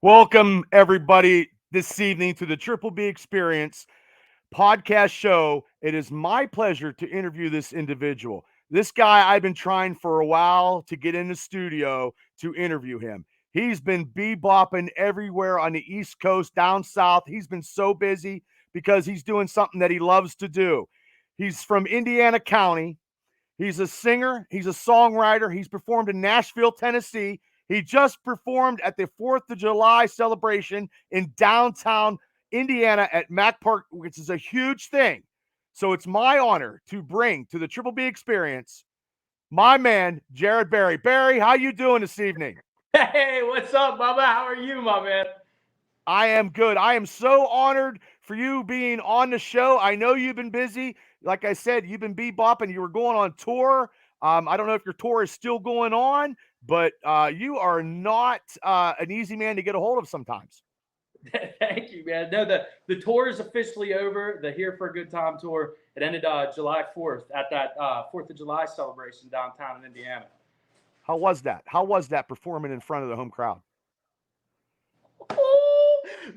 Welcome, everybody, this evening to the Triple B Experience podcast show. It is my pleasure to interview this individual. This guy, I've been trying for a while to get in the studio to interview him. He's been bebopping everywhere on the East Coast, down south. He's been so busy because he's doing something that he loves to do. He's from Indiana County. He's a singer. He's a songwriter. He's performed in Nashville, Tennessee. He just performed at the 4th of July celebration in downtown Indiana at Mack Park, which is a huge thing. So it's my honor to bring to the Triple B Experience my man, Jarrod Barry. Barry, how you doing this evening? Hey, what's up, Bubba? How are you, my man? I am good. I am so honored for you being on the show. I know you've been busy. Like I said, you've been bebopping. You were going on tour. I don't know if your tour is still going on, but you are not an easy man to get a hold of sometimes. Thank you, man. No, the tour is officially over. The Here for a Good Time tour. It ended July 4th at that 4th of July celebration downtown in Indiana. How was that? How was that performing in front of the home crowd?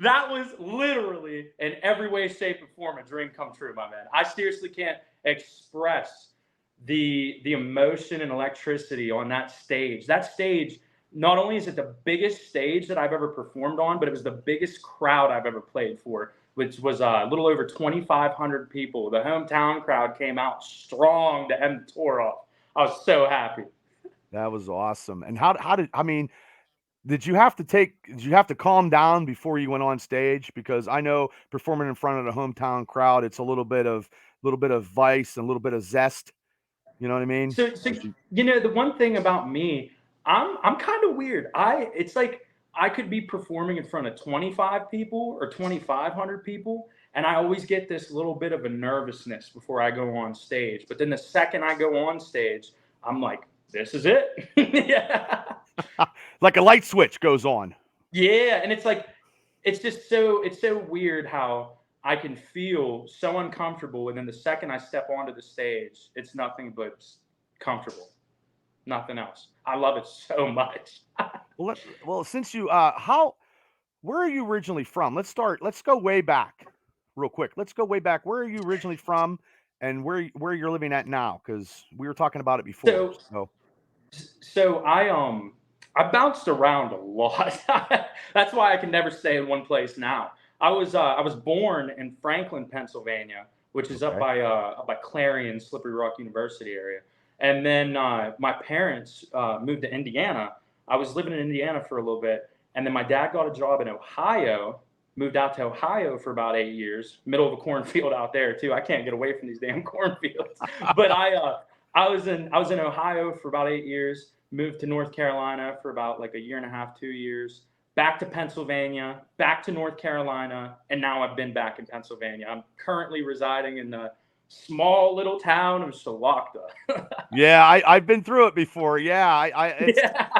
That was literally, in every way, shape, and form, a dream come true, my man. I seriously can't express the emotion and electricity on that stage. That stage, not only is it the biggest stage that I've ever performed on, but it was the biggest crowd I've ever played for, which was a little over 2,500 people. The hometown crowd came out strong to end the tour off. I was so happy. That was awesome. And did you have to calm down before you went on stage? Because I know performing in front of the hometown crowd, it's a little bit of vice and a little bit of zest. You know what I mean? So the one thing about me, I'm kind of weird. It's like I could be performing in front of 25 people or 2,500 people, and I always get this little bit of a nervousness before I go on stage. But then the second I go on stage, I'm like, this is it. Yeah. Like a light switch goes on. Yeah, and it's like it's so weird how I can feel so uncomfortable, and then the second I step onto the stage, it's nothing but comfortable. Nothing else. I love it so much. Well, since you where are you originally from? Let's go way back real quick. Let's go way back. Where are you originally from and where you're living at now? Because we were talking about it before. So I bounced around a lot. That's why I can never stay in one place now. I was born in Franklin, Pennsylvania, which is up by Clarion, Slippery Rock University area. And then my parents moved to Indiana. I was living in Indiana for a little bit, and then my dad got a job in Ohio. Moved out to Ohio for about 8 years, middle of a cornfield out there too. I can't get away from these damn cornfields. But I was in Ohio for about 8 years. Moved to North Carolina for about like a year and a half, 2 years. Back to Pennsylvania, back to North Carolina, and now I've been back in Pennsylvania. I'm currently residing in the small little town of Shelocta. Yeah, I've been through it before. Yeah,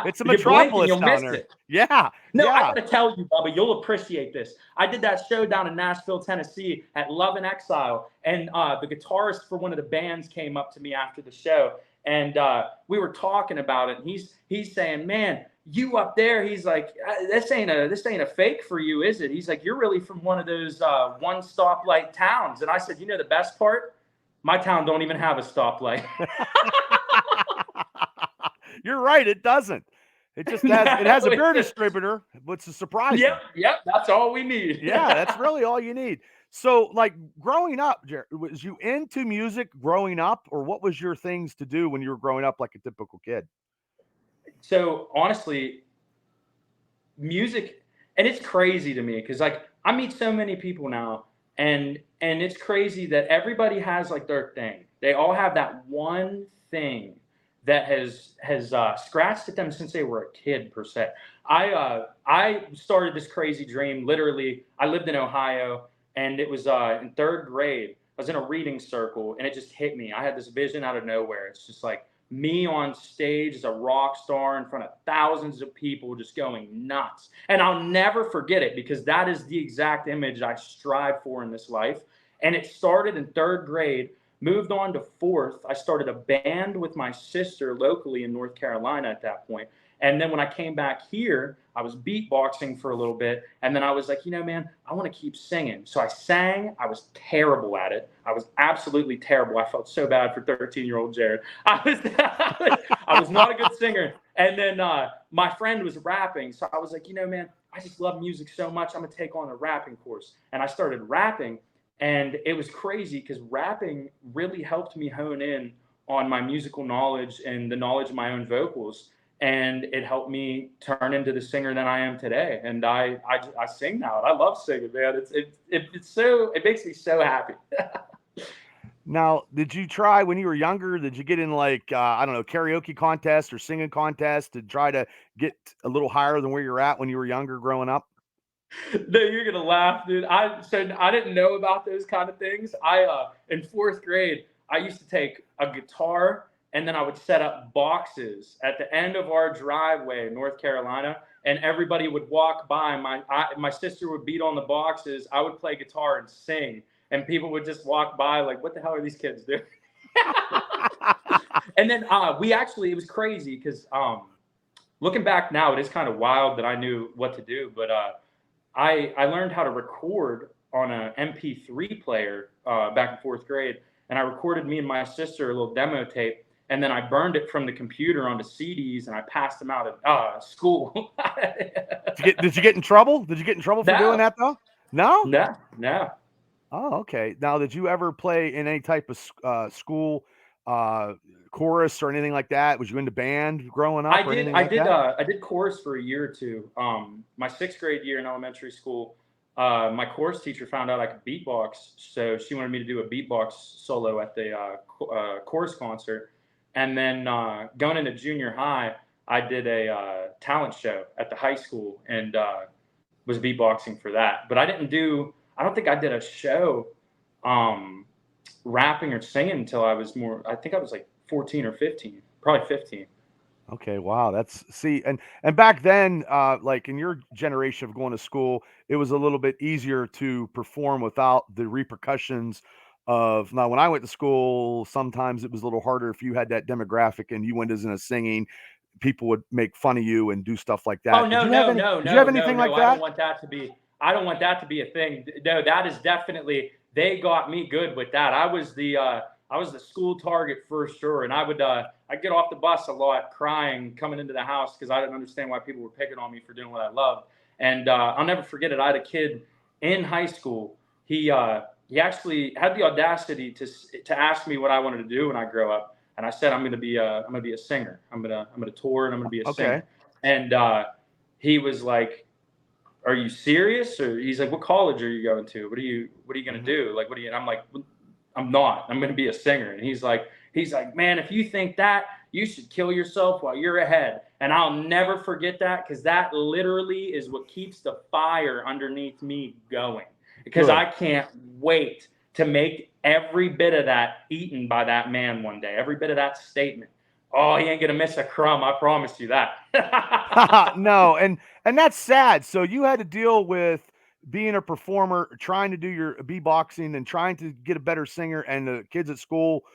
it's a metropolis down there. Yeah. No, yeah. I gotta tell you, Bubba, you'll appreciate this. I did that show down in Nashville, Tennessee at Love and Exile, and the guitarist for one of the bands came up to me after the show, and we were talking about it. And he's saying, "Man, you up there?" He's like, "This ain't a fake for you, is it?" He's like, "You're really from one of those one stoplight towns." And I said, "You know the best part? My town don't even have a stoplight." You're right. It doesn't. It just has a beer distributor, which is surprising. Yep. That's all we need. Yeah, that's really all you need. So, like, growing up, Jarrod, was you into music growing up, or what was your things to do when you were growing up like a typical kid? So, honestly, music, and it's crazy to me because, like, I meet so many people now, and it's crazy that everybody has like their thing. They all have that one thing that has scratched at them since they were a kid, per se. I started this crazy dream. Literally, I lived in Ohio, and it was in third grade. I was in a reading circle, and it just hit me. I had this vision out of nowhere. It's just like me on stage as a rock star in front of thousands of people just going nuts. And I'll never forget it because that is the exact image I strive for in this life. And it started in third grade, moved on to fourth. I started a band with my sister locally in North Carolina at that point. And then when I came back here, I was beatboxing for a little bit. And then I was like, man, I want to keep singing. So I sang. I was terrible at it. I was absolutely terrible. I felt so bad for 13-year-old Jarrod. I was not a good singer. And then my friend was rapping. So I was like, man, I just love music so much. I'm going to take on a rapping course. And I started rapping. And it was crazy because rapping really helped me hone in on my musical knowledge and the knowledge of my own vocals. And it helped me turn into the singer that I am today. And I sing now. And I love singing, man. It makes me so happy. Now, did you try when you were younger? Did you get in like I don't know, karaoke contest or singing contest to try to get a little higher than where you're at when you were younger growing up? No, you're gonna laugh, dude. I didn't know about those kind of things. In fourth grade, I used to take a guitar and then I would set up boxes at the end of our driveway in North Carolina, and everybody would walk by. My sister would beat on the boxes. I would play guitar and sing, and people would just walk by like, "What the hell are these kids doing?" And then it was crazy because looking back now, it is kind of wild that I knew what to do, but I learned how to record on an MP3 player back in fourth grade, and I recorded me and my sister a little demo tape, and then I burned it from the computer onto CDs, and I passed them out at school. Did you get in trouble? Did you get in trouble for doing that though? No? No. Oh, okay. Now, did you ever play in any type of school chorus or anything like that? Was you into band growing up or anything like that? I did chorus for a year or two. My sixth grade year in elementary school, my chorus teacher found out I could beatbox, so she wanted me to do a beatbox solo at the chorus concert. And then going into junior high, I did a talent show at the high school and was beatboxing for that. But I don't think I did a show rapping or singing until I think I was like 14 or 15, probably 15. Okay, wow. And back then, like in your generation of going to school, it was a little bit easier to perform without the repercussions of now. When I went to school, sometimes it was a little harder if you had that demographic and you went as in a singing, people would make fun of you and do stuff like Oh that. no, Did you have anything like I that? don't want that to be. I don't want that to be a thing. No, that is definitely. They got me good with that. I was the school target for sure, and I'd get off the bus a lot, crying, coming into the house because I didn't understand why people were picking on me for doing what I loved. And I'll never forget it. I had a kid in high school. He actually had the audacity to ask me what I wanted to do when I grow up. And I said, I'm going to be a singer. I'm going to tour and I'm going to be a singer. And he was like, "Are you serious?" Or he's like, "What college are you going to? What are you going to do? Like, And I'm like, "I'm not. I'm going to be a singer." And he's like, "Man, if you think that, you should kill yourself while you're ahead." And I'll never forget that because that literally is what keeps the fire underneath me going. Because I can't wait to make every bit of that eaten by that man one day. Every bit of that statement. Oh, he ain't gonna miss a crumb. I promise you that. No, and that's sad. So you had to deal with being a performer, trying to do your beatboxing and trying to get a better singer, and the kids at school,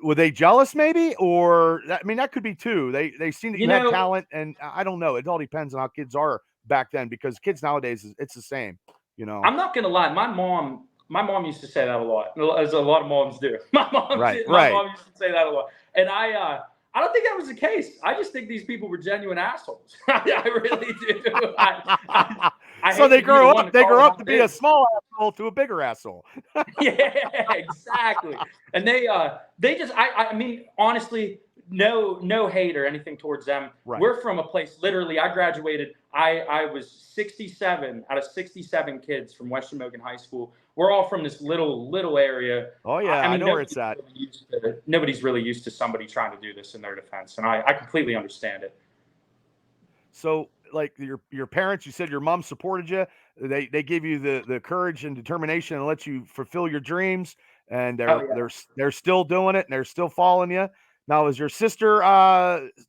were they jealous maybe? Or I mean, that could be too. They seen that you had talent, and I don't know. It all depends on how kids are back then because kids nowadays it's the same, I'm not gonna lie. My mom used to say that a lot, as a lot of moms do. My mom used to say that a lot, and I don't think that was the case. I just think these people were genuine assholes. I really do. So they grow up to be a small asshole to a bigger asshole. Yeah, exactly. And they just I mean, honestly, no hate or anything towards them. Right. We're from a place, literally, I graduated, I was 67 out of 67 kids from West Shamokin High School. We're all from this little area. Oh yeah, I know where it's at. Nobody's really used to somebody trying to do this in their defense, and I completely understand it. So, like your parents, you said your mom supported you. they give you the courage and determination and let you fulfill your dreams. And Oh yeah. they're still doing it and they're still following you. Now, is your sister?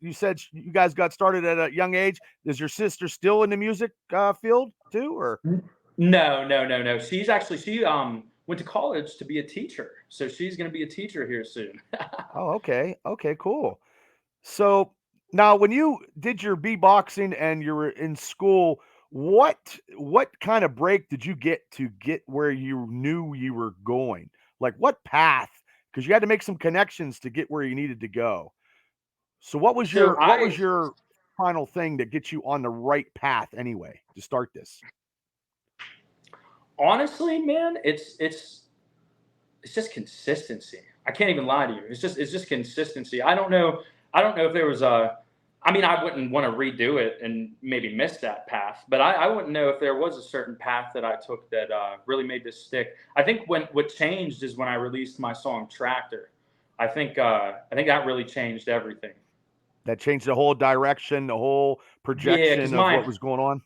You said you guys got started at a young age. Is your sister still in the music field too, or? No. She went to college to be a teacher, so she's going to be a teacher here soon. Oh, okay, okay, cool. So now, when you did your beatboxing and you were in school, what kind of break did you get to get where you knew you were going? Like what path? Because you had to make some connections to get where you needed to go. So So what I was your final thing to get you on the right path anyway to start this? honestly, man, it's just consistency. I can't even lie to you. It's just consistency. I don't know if there was a. I mean, I wouldn't want to redo it and maybe miss that path, but I wouldn't know if there was a certain path that I took that really made this stick. I think what changed is when I released my song Tractor. I think that really changed everything. That changed the whole direction, the whole Yeah, because projection of what my was going on.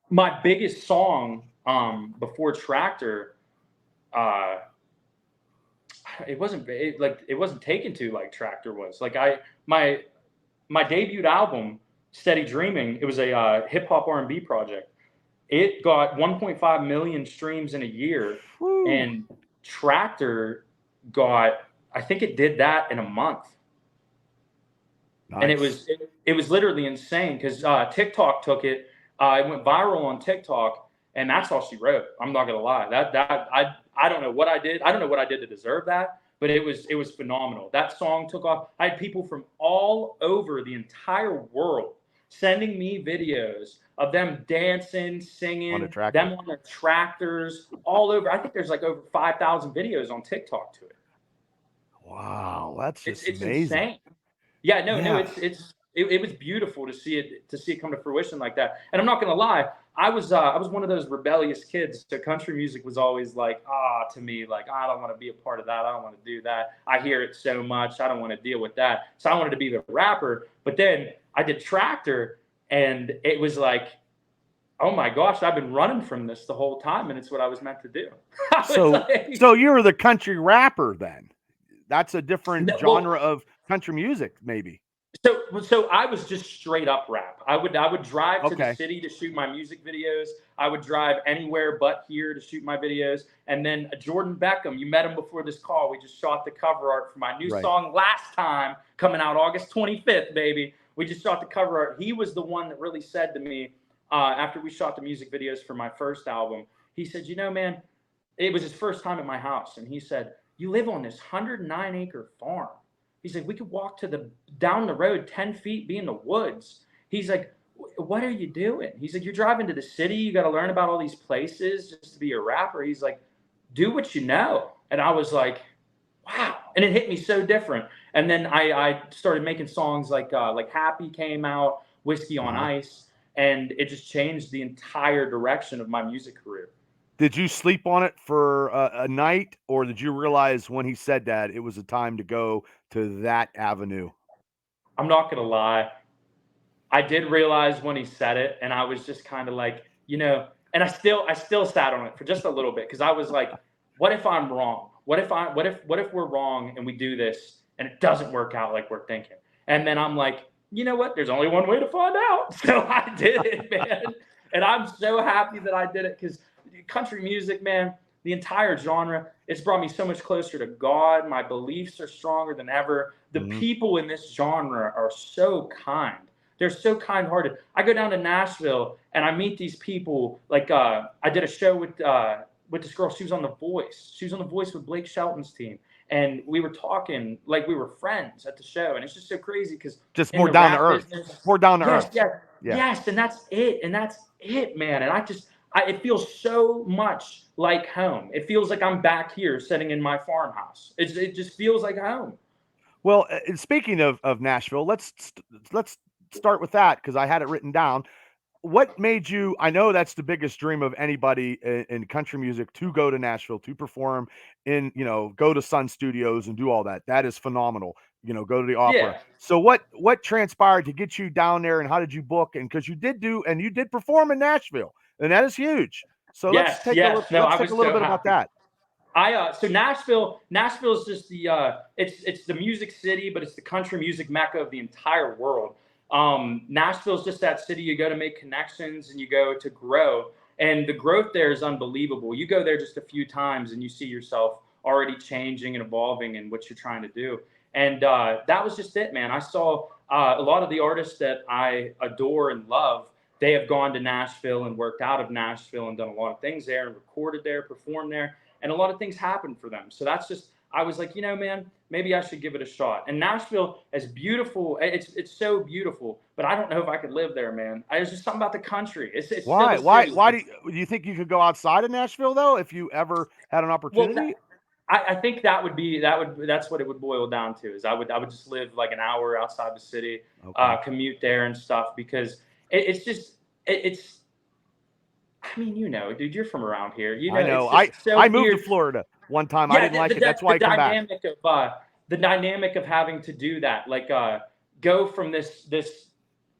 my biggest song before Tractor, uh, it wasn't taken to like Tractor was. Like my debut album, Steady Dreaming, it was a hip hop R&B project. It got 1.5 million streams in a year, Woo. and Tractor got, I think it did that in a month, and it Nice. was it was literally insane because TikTok took it. It went viral on TikTok, and that's all she wrote. I'm not gonna lie. I don't know what I did. I don't know what I did to deserve that, but it was phenomenal. That song took off. I had people from all over the entire world sending me videos of them dancing, On a singing, tractor. them on their tractors, all over. I think there's like over 5,000 videos on TikTok to it. Wow, that's It's just it's amazing. insane. Yeah, no, Yeah. it was beautiful to see it come to fruition like that. And I'm not gonna lie, I was one of those rebellious kids. So country music was always like to me like I don't want to be a part of that. I don't want to do that. I hear it so much. I don't want to deal with that. So I wanted to be the rapper. But then I did Tractor, and it was like, oh my gosh, I've been running from this the whole time, and it's what I was meant to do. I was So like, so you're the country rapper then. That's a different no, well, genre of country music, maybe. so I was just straight up rap. I would drive to the Okay. city to shoot my music videos. I would drive anywhere but here to shoot my videos. And then Jordan Beckham, you met him before this call. We just shot the cover art for my new Right. song Last Time, coming out August 25th, baby. We just shot the cover art. He was the one that really said to me after we shot the music videos for my first album. He said, man, it was his first time at my house, and he said, "You live on this 109-acre farm." He's like, "We could walk to the down the road 10 feet, be in the woods." He's like, "What are you doing?" He's like, "You're driving to the city. You got to learn about all these places just to be a rapper." He's like, "Do what you know." And I was like, "Wow!" And it hit me so different. And then I started making songs like "Happy" came out, "Whiskey on Uh-huh. Ice," and it just changed the entire direction of my music career. Did you sleep on it for a night, or did you realize when he said that it was a time to go to that avenue? I'm not gonna lie, I did realize when he said it, and I was just kind of like, and I still sat on it for just a little bit because I was like, what if I'm wrong? What if we're wrong and we do this and it doesn't work out like we're thinking? And then I'm like, you know what? There's only one way to find out. So I did it, man. And I'm so happy that I did it because country music, man, the entire genre, it's brought me so much closer to God. My beliefs are stronger than ever. The Mhm. people in this genre are so kind. They're so kind-hearted. I go down to Nashville and I meet these people. Like I did a show with this girl. She was on The Voice. She was on The Voice with Blake Shelton's team, and we were talking like we were friends at the show. And it's just so crazy because Just in more the down to rap earth. business, More down to yes, earth. yes, Yeah. yes, and that's it, man. And it feels so much like home. It feels like I'm back here sitting in my farmhouse. It just feels like home. Well, and speaking of Nashville, let's start with that because I had it written down. What made you? I know that's the biggest dream of anybody in country music to go to Nashville to perform in, go to Sun Studios and do all that. That is phenomenal. Go to the opera. Yeah. So what transpired to get you down there, and how did you book? And because you did perform in Nashville, and that is huge. So let's Yes, take a yes. little No, let's I take a was little so bit about happy. that. So Nashville is just the it's the music city, but it's the country music mecca of the entire world. Nashville is just that city you go to make connections and you go to grow, and the growth there is unbelievable. You go there just a few times and you see yourself already changing and evolving in what you're trying to do. And that was just it, man. I saw a lot of the artists that I adore and love. They have gone to Nashville and worked out of Nashville and done a lot of things there and recorded there, performed there, and a lot of things happened for them. So that's just I was like, man, maybe I should give it a shot. And Nashville is beautiful. It's so beautiful, but I don't know if I could live there, man. There's just something about the country. It's still Why? a Why? city. Why do you think you could go outside of Nashville though if you ever had an Well, opportunity? I think that's what it would boil down to is I would just live like an hour outside the city, Okay. commute there and stuff because it's just it's I mean, dude, you're from around here. I know. It's I just so I moved to weird. Florida one time. I Yeah, didn't like it. That's why the I come back. dynamic of having to do that, like go from this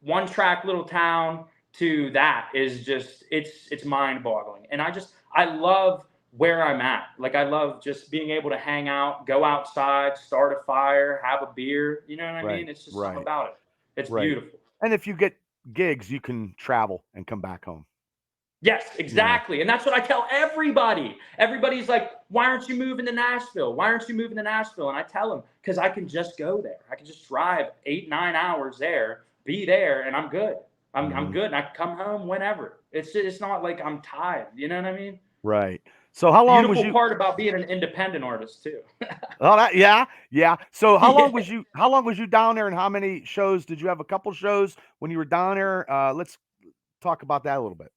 one track little town to that is just it's mind boggling. And I love where I'm at. Like I love just being able to hang out, go outside, start a fire, have a beer. You know what I Right. mean? It's just something Right. about it. It's Right. beautiful. And if you get gigs, you can travel and come back home. Yes, You know. exactly. And that's what I tell everybody. Everybody's like, why aren't you moving to Nashville? Why aren't you moving to Nashville? And I tell them, because I can just go there. I can just drive 8, 9 hours there, be there, and I'm good. I'm Mhm. good. And I can come home whenever. It's not like I'm tied. You know what I mean? Right. So how long was Beautiful you part about being an independent artist too. Oh, yeah, yeah. So Yeah. how long was you down there and how many shows did you have? A couple shows when you were down there? Let's talk about that a little bit.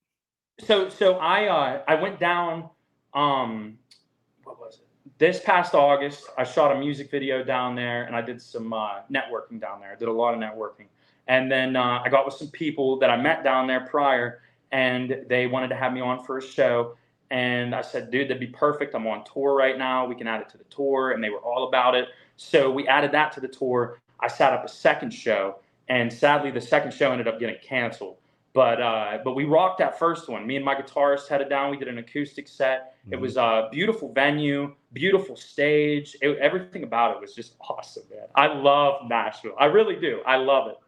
So I went down what was it? This past August, I shot a music video down there, and I did some networking down there. I did a lot of networking, and then I got with some people that I met down there prior, and they wanted to have me on for a show. And I said, dude, that'd be perfect. I'm on tour right now. We can add it to the tour, and they were all about it. So we added that to the tour. I set up a second show, and sadly, the second show ended up getting canceled. But we rocked that first one. Me and my guitarist headed down. We did an acoustic set. It Mhm. was a beautiful venue, beautiful stage. Everything about it was just awesome, man. I love Nashville. I really do. I love it.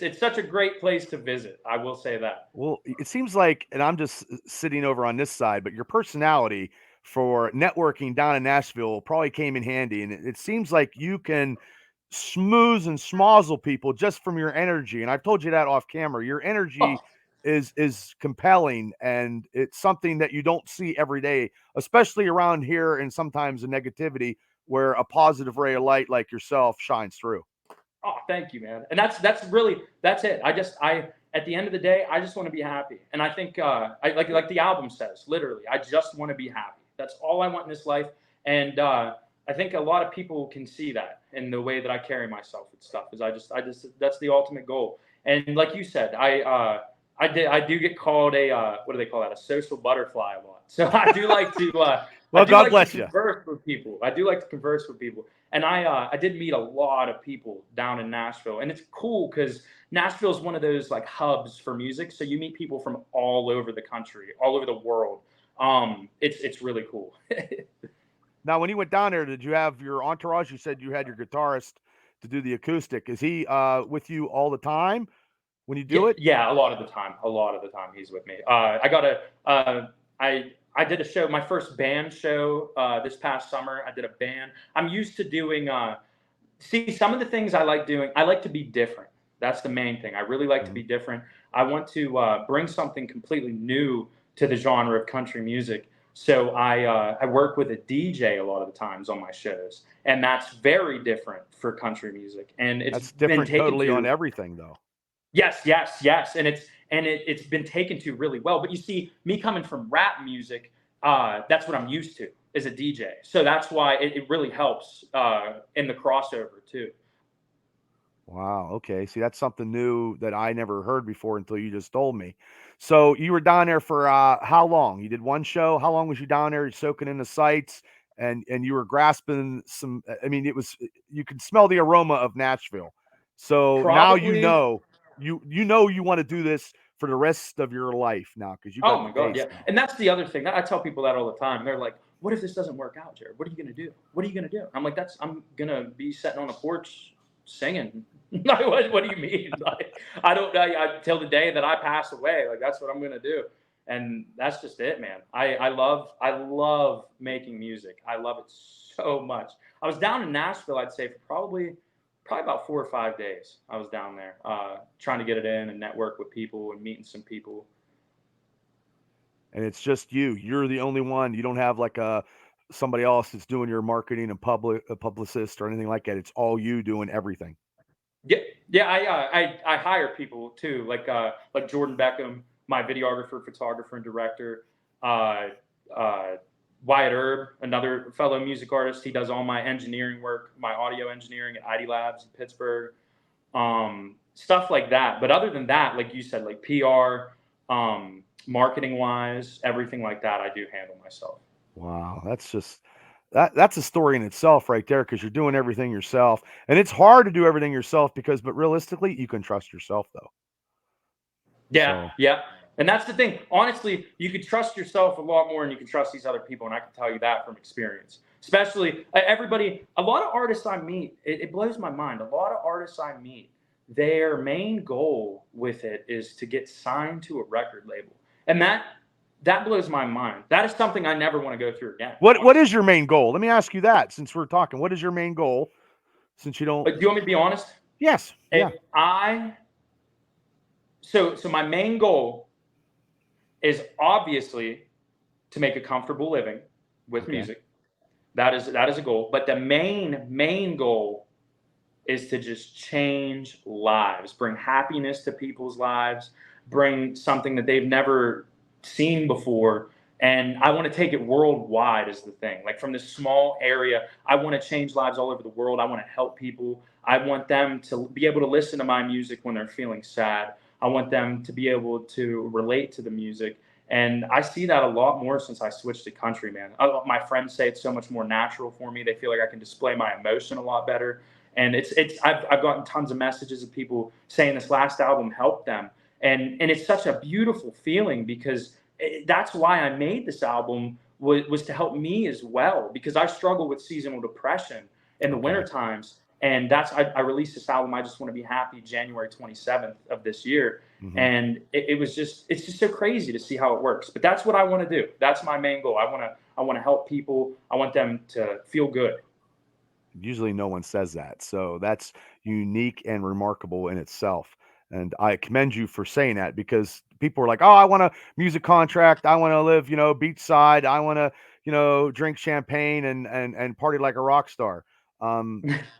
It's such a great place to visit. I will say that. Well, it seems like, and I'm just sitting over on this side, but your personality for networking down in Nashville probably came in handy. And it seems like you can smooth and smozzle people just from your energy. And I've told you that off camera. Your energy Oh, is compelling, and it's something that you don't see every day, especially around here, and sometimes the negativity where a positive ray of light like yourself shines through. oh, thank you, man. And that's it. I at the end of the day, I just want to be happy. And I think I like the album says, literally, I just want to be happy. That's all I want in this life. And I think a lot of people can see that in the way that I carry myself and stuff. Is I just that's the ultimate goal. And like you said, I do get called a what do they call that? A social butterfly a lot. So I Well, do God like to bless you. converse with people. I do like to converse with people. And I did meet a lot of people down in Nashville, and it's cool because Nashville is one of those like hubs for music. So you meet people from all over the country, all over the world. It's really cool. Now, when you went down there, did you have your entourage? You said you had your guitarist to do the acoustic. Is he with you all the time when you Yeah, do it? yeah, a lot of the time he's with me. I did a show, my first band show this past summer. I did a band. I'm used to doing. See, some of the things I like doing, I like to be different. That's the main thing. I really like to Mhm. be different. I want to bring something completely new to the genre of country music. So I work with a DJ a lot of the times on my shows, and that's very different for country music. And it's That's been different taken totally on to everything, though. yes, yes, yes, and it's been taken to really well. But you see, me coming from rap music, that's what I'm used to as a DJ. So that's why it really helps in the crossover too. Wow. Okay. See, that's something new that I never heard before until you just told me. So you were down there for how long? You did one show. How long was you down there soaking in the sights and you were grasping some I mean, it was you could smell the aroma of Nashville. So now Probably you know you want to do this for the rest of your life now because you Oh got the my God, bass yeah. now. And that's the other thing. I tell people that all the time. They're like, "What if this doesn't work out, Jarrod? What are you gonna do? What are you gonna do?" I'm like, I'm gonna be sitting on a porch singing." Like, what do you mean? Like, I don't. Till the day that I pass away, like that's what I'm gonna do, and that's just it, man. I love making music. I love it so much. I was down in Nashville, I'd say for probably about 4 or 5 days. I was down there trying to get it in and network with people and meeting some people. And it's just you. You're the only one. You don't have like somebody else that's doing your marketing and a publicist or anything like that. It's all you doing everything. Yeah, yeah. I hire people too, like Jordan Beckham, my videographer, photographer, and director. Uh, uh, Wyatt Erb, another fellow music artist. He does all my engineering work, my audio engineering at ID Labs in Pittsburgh, stuff like that. But other than that, like you said, like PR, marketing wise, everything like that, I do handle myself. Wow, that's just that's a story in itself right there because you're doing everything yourself. And it's hard to do everything yourself but realistically, you can trust yourself though. Yeah, So, yeah. And that's the thing. Honestly, you can trust yourself a lot more than you can trust these other people. And I can tell you that from experience. Especially a lot of artists I meet, it blows my mind. A lot of artists I meet, their main goal with it is to get signed to a record label. And that blows my mind. That is something I never want to go through again, what honestly. is your main goal? Let me ask you that since we're talking. What is your main goal? Since you don't But do you want me to be honest? Yes. If Yeah. I so my main goal is obviously to make a comfortable living with Okay. music. That is a goal. But the main goal is to just change lives, bring happiness to people's lives, bring something that they've never seen before. And I want to take it worldwide is the thing. Like from this small area, I want to change lives all over the world. I want to help people. I want them to be able to listen to my music when they're feeling sad. I want them to be able to relate to the music. And I see that a lot more since I switched to country, man. My friends say it's so much more natural for me. They feel like I can display my emotion a lot better. And I've gotten tons of messages of people saying this last album helped them. And it's such a beautiful feeling because that's why I made this album was to help me as well because I struggle with seasonal depression in the winter Okay. times. And I released this album, I Just Want to Be Happy, January 27th of this year. Hmm. And it's just so crazy to see how it works. But that's what I want to do. That's my main goal. I want to help people. I want them to feel good. Usually no one says that. So that's unique and remarkable in itself. And I commend you for saying that because people are like, "Oh, I want a music contract. I want to live, beachside. I want to, drink champagne and party like a rock star."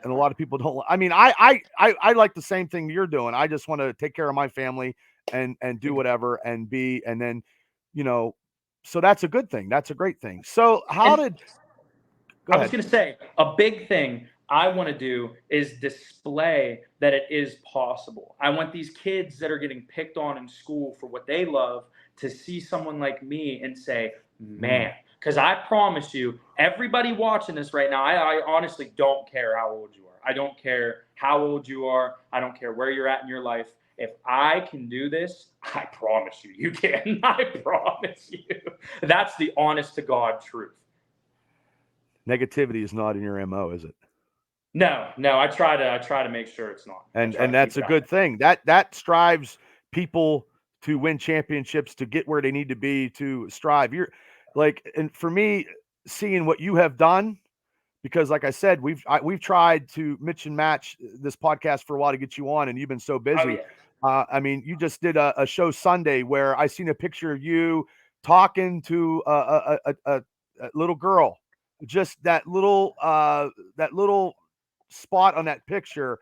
And a lot of people don't. I mean, I like the same thing you're doing. I just want to take care of my family and do whatever and be and then, you know, so that's a good thing. That's a great thing. So how And did go I was ahead. going to say a big thing I want to do is display that it is possible. I want these kids that are getting picked on in school for what they love to see someone like me and say, Mm, man, because I promise you, everybody watching this right now, I honestly don't care how old you are. I don't care how old you are. I don't care where you're at in your life. If I can do this, I promise you, you can. I promise you. That's the honest to God truth. negativity is not in your MO, is it? No, no, I try to make sure it's not. I try And to keep that's it a out good there. thing. That strives people to win championships, to get where they need to be, to strive. You're like, and for me, seeing what you have done, because like I said, we've tried to Mitch and match this podcast for a while to get you on, and you've been so Oh busy. yeah. I mean, you just did a show Sunday where I seen a picture of you talking to a little girl. Just that little spot on that picture,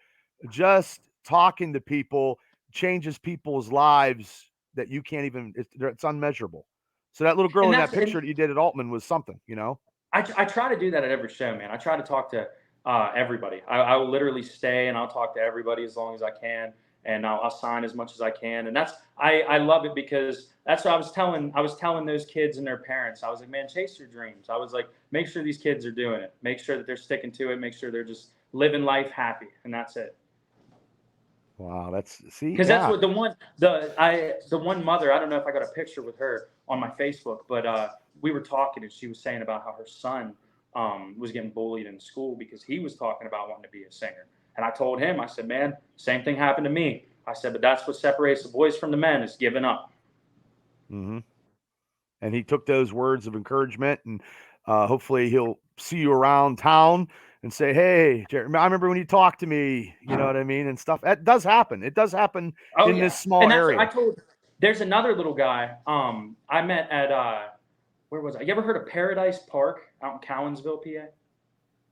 just talking to people changes people's lives that you can't even. It's unmeasurable. So that little girl And in that that's and picture that you did at Altman was something, you know. I try to do that at every show, man. I try to talk to everybody. I will literally stay and I'll talk to everybody as long as I can, and I'll sign as much as I can. And I love it because that's what I was telling those kids and their parents. I was like, man, chase your dreams. I was like, make sure these kids are doing it. Make sure that they're sticking to it. Make sure they're just living life happy, and that's it. Wow, see, Because that's yeah. what the one mother, I don't know if I got a picture with her on my Facebook, but we were talking and she was saying about how her son was getting bullied in school because he was talking about wanting to be a singer. And I told him, I said, man, same thing happened to me. I said, but that's what separates the boys from the men is giving up. Mm-hmm. And he took those words of encouragement, and hopefully he'll see you around town and say, "Hey, Jared, I remember when you talked to me." You know what I mean, and stuff. That does happen. It does happen Oh in this yeah, small and that's what I area. told. There's another little guy I met at where was I? You ever heard of Paradise Park out in Cowansville,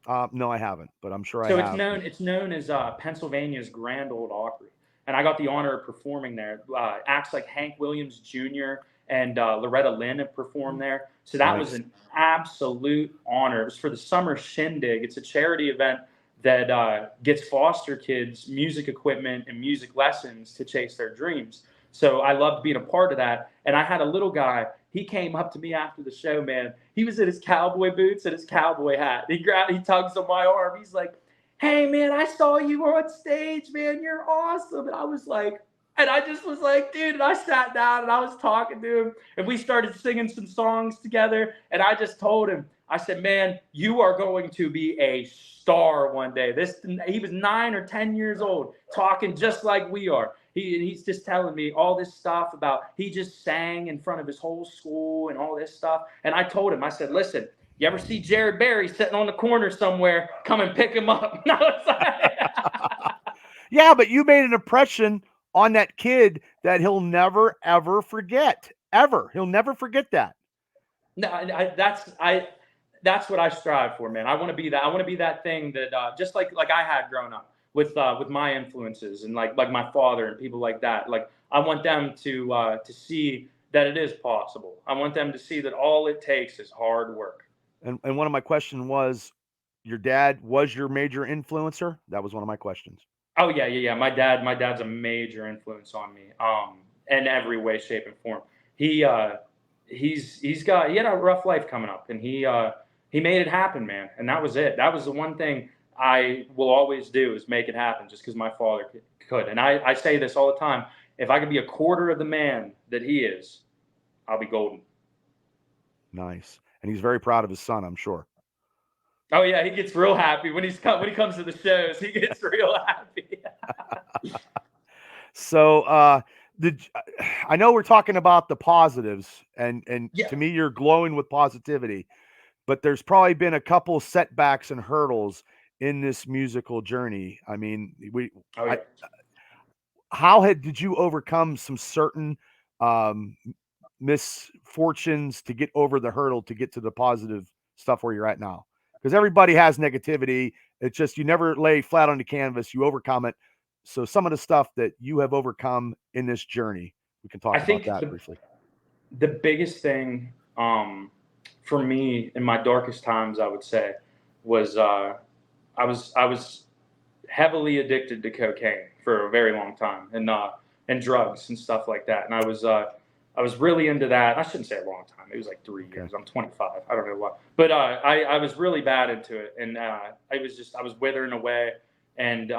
PA? No, I haven't, but I'm sure I So have. it's known as Pennsylvania's Grand Old Opry, and I got the honor of performing there. Acts like Hank Williams Jr. and Loretta Lynn have performed there. So that was Nice. an absolute honor. It was for the Summer Shindig. It's a charity event that gets foster kids music equipment and music lessons to chase their dreams. So I loved being a part of that. And I had a little guy. He came up to me after the show, man. He was in his cowboy boots and his cowboy hat. He tugs on my arm. He's like, "Hey, man, I saw you on stage, man. You're awesome." And I was like, and I just was like, dude, and I sat down and I was talking to him and we started singing some songs together. And I just told him, I said, man, you are going to be a star one day. He was 9 or 10 years old, talking just like we are. He's just telling me all this stuff about he just sang in front of his whole school and all this stuff. And I told him, I said, listen, you ever see Jarrod Barry sitting on the corner somewhere? Come and pick him up. Yeah, but you made an impression on that kid that he'll never ever forget. Ever, he'll never forget that. No, that's what I strive for, man. I want to be that. I want to be that thing that just like I had grown up with my influences and like my father and people like that. Like I want them to see that it is possible. I want them to see that all it takes is hard work. And one of my questions was, your dad was your major influencer? That was one of my questions. Oh yeah. My dad's a major influence on me. In every way, shape, and form. He he had a rough life coming up, and he made it happen, man. And that was it. That was the one thing I will always do is make it happen, just because my father could. And I say this all the time: if I could be a quarter of the man that he is, I'll be golden. Nice. And he's very proud of his son, I'm sure. Oh yeah, he gets real happy when when he comes to the shows. He gets real happy. So, I know we're talking about the positives, and Yeah. to me, you're glowing with positivity, but there's probably been a couple setbacks and hurdles in this musical journey. I mean, Oh yeah. did you overcome some certain um, misfortunes to get over the hurdle to get to the positive stuff where you're at now? Because everybody has negativity. It's just you never lay flat on the canvas, you overcome it. So some of the stuff that you have overcome in this journey, we can I talk about think that briefly. the biggest thing for me in my darkest times, I would say, was I was heavily addicted to cocaine for a very long time, and drugs and stuff like that. And I was really into that. I shouldn't say a long time. It was like 3 years. Okay. I'm 25. I don't know what, but I was really bad into it, and I was withering away. And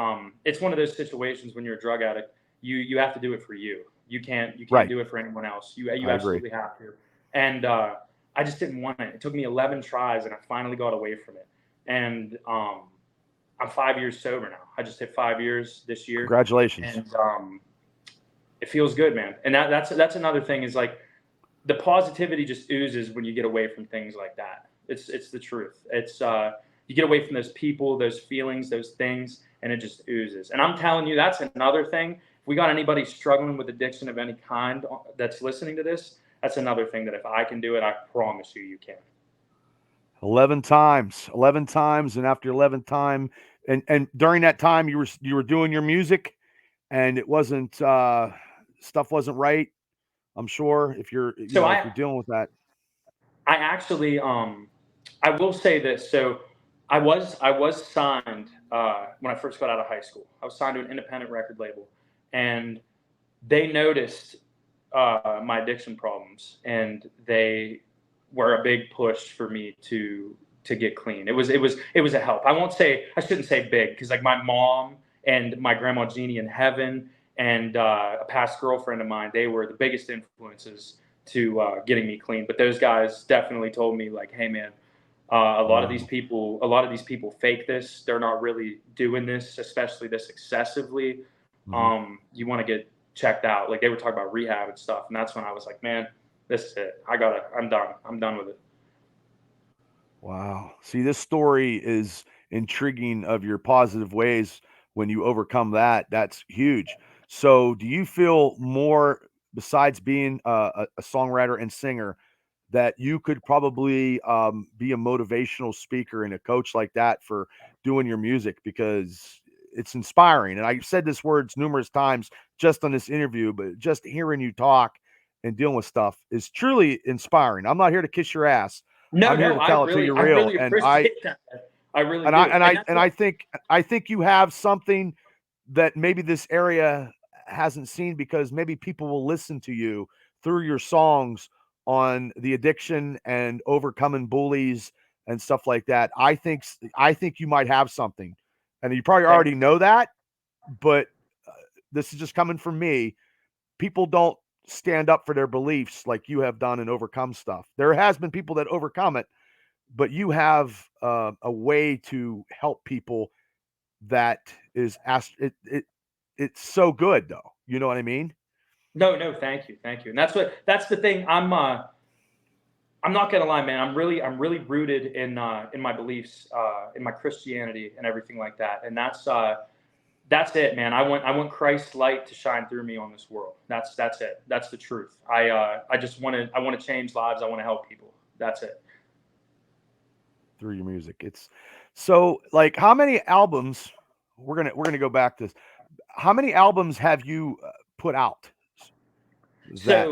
it's one of those situations when you're a drug addict, you have to do it for you. You can't Right. do it for anyone else. You I agree. absolutely have to. And I just didn't want it. It took me 11 tries, and I finally got away from it. And I'm 5 years sober now. I just hit 5 years this year, Congratulations. and it feels good, man. And that's another thing is like the positivity just oozes when you get away from things like that. It's the truth. It's you get away from those people, those feelings, those things, and it just oozes. And I'm telling you, that's another thing. If we got anybody struggling with addiction of any kind that's listening to this, that's another thing that if I can do it, I promise you, you can. 11 times. 11 times, and after 11th time, and during that time you were doing your music, and it wasn't stuff wasn't right. I'm sure if you're So if you're dealing with that. I actually I will say this. So I was signed when I first got out of high school. I was signed to an independent record label, and they noticed my addiction problems, and they were a big push for me to get clean. It was a help. I shouldn't say big, because like my mom and my grandma Jeannie in heaven, and a past girlfriend of mine. They were the biggest influences to getting me clean. But those guys definitely told me, like, hey man, a lot of these people fake this. They're not really doing this, especially this excessively. You want to get checked out. Like, they were talking about rehab and stuff, and that's when I was like, man, this is it. I'm done. I'm done with it. Wow. See, this story is intriguing of your positive ways when you overcome that. That's huge. So, do you feel more, besides being a songwriter and singer, that you could probably be a motivational speaker and a coach like that for doing your music? Because it's inspiring. And I've said this words numerous times just on this interview, but just hearing you talk and dealing with stuff is truly inspiring. I'm not here to kiss your ass. No, I'm here no, to tell it to you I real. really And I appreciate that. I really and I do. and And I that's and what, I think you have something that maybe this area hasn't seen, because maybe people will listen to you through your songs on the addiction and overcoming bullies and stuff like that. I think you might have something, and you probably thank already know that, but this is just coming from me. People don't stand up for their beliefs like you have done and overcome stuff. There has been people that overcome it, but you have a way to help people that is it's so good, though. You know what I mean? No, no, thank you, thank you. And that's the thing. I'm not gonna lie, man. I'm really rooted in my beliefs, in my Christianity and everything like that. And that's it, man. I want Christ's light to shine through me on this world. That's it. That's the truth. I want to change lives. I want to help people. That's it. Through your music, it's so, like, how many albums? We're gonna go back to this. How many albums have you put out? Is that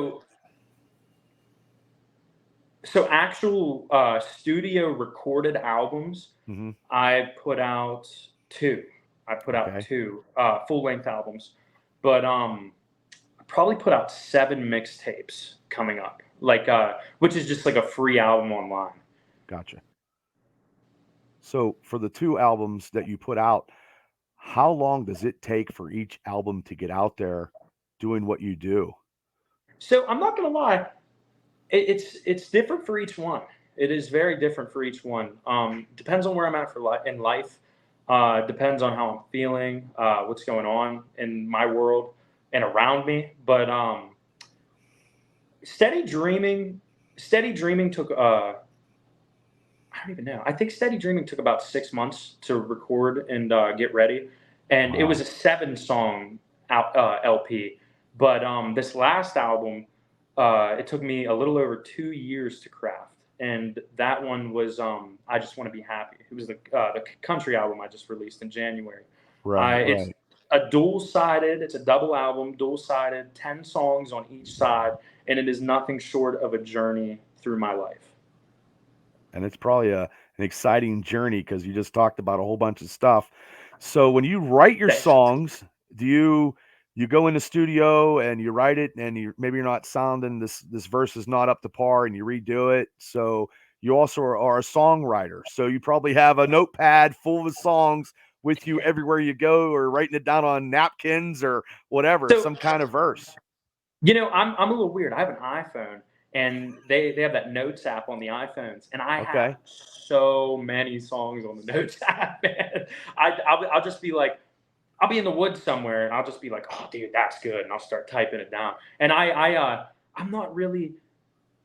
So actual studio recorded albums, mhm, I put out two. I put out okay? two full length albums, but I probably put out 7 mixtapes coming up, like which is just like a free album online. Gotcha. So for the two albums that you put out, how long does it take for each album to get out there doing what you do? So I'm not gonna lie, it's different for each one. It is very different for each one. Depends on where I'm at in life. Depends on how I'm feeling, what's going on in my world and around me. But steady dreaming, steady dreaming took. I don't even know. I think Steady Dreaming took about 6 months to record and get ready, and it was Wow. a 7 song LP. But this last album, it took me a little over 2 years to craft, and that one was I Just Want to Be Happy. It was the country album I just released in January. Right, It's right. a dual sided. It's a double album, dual sided, 10 songs on each side, and it is nothing short of a journey through my life. And it's probably an exciting journey because you just talked about a whole bunch of stuff. So when you write your Thanks. songs, do you go in the studio and you write it, and maybe you're not sounding, this verse is not up to par, and you redo it. So you also are a songwriter. So you probably have a notepad full of songs with you everywhere you go, or writing it down on napkins or whatever, So some kind of verse. I'm a little weird. I have an iPhone, and they have that Notes app on the iPhones, and I have Okay. so many songs on the Notes app, man. I'll just be like, I'll be in the woods somewhere, and I'll just be like, oh, dude, that's good, and I'll start typing it down. And I'm not really.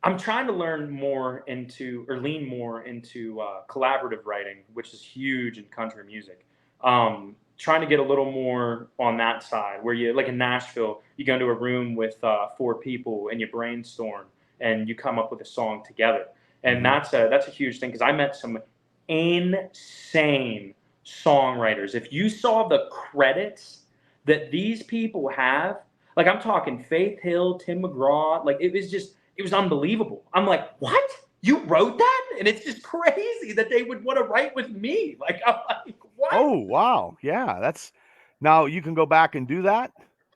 I'm trying to learn more into, or lean more into collaborative writing, which is huge in country music. Trying to get a little more on that side, where you, like in Nashville, you go into a room with 4 people and you brainstorm and you come up with a song together, and Hmm. that's a huge thing because I met some insane songwriters. If you saw the credits that these people have, like I'm talking Faith Hill, Tim McGraw, like it was unbelievable. I'm like, what? You wrote that? And it's just crazy that they would want to write with me. Like, I'm like, what? Oh, wow. Yeah, that's now you can go back and do that.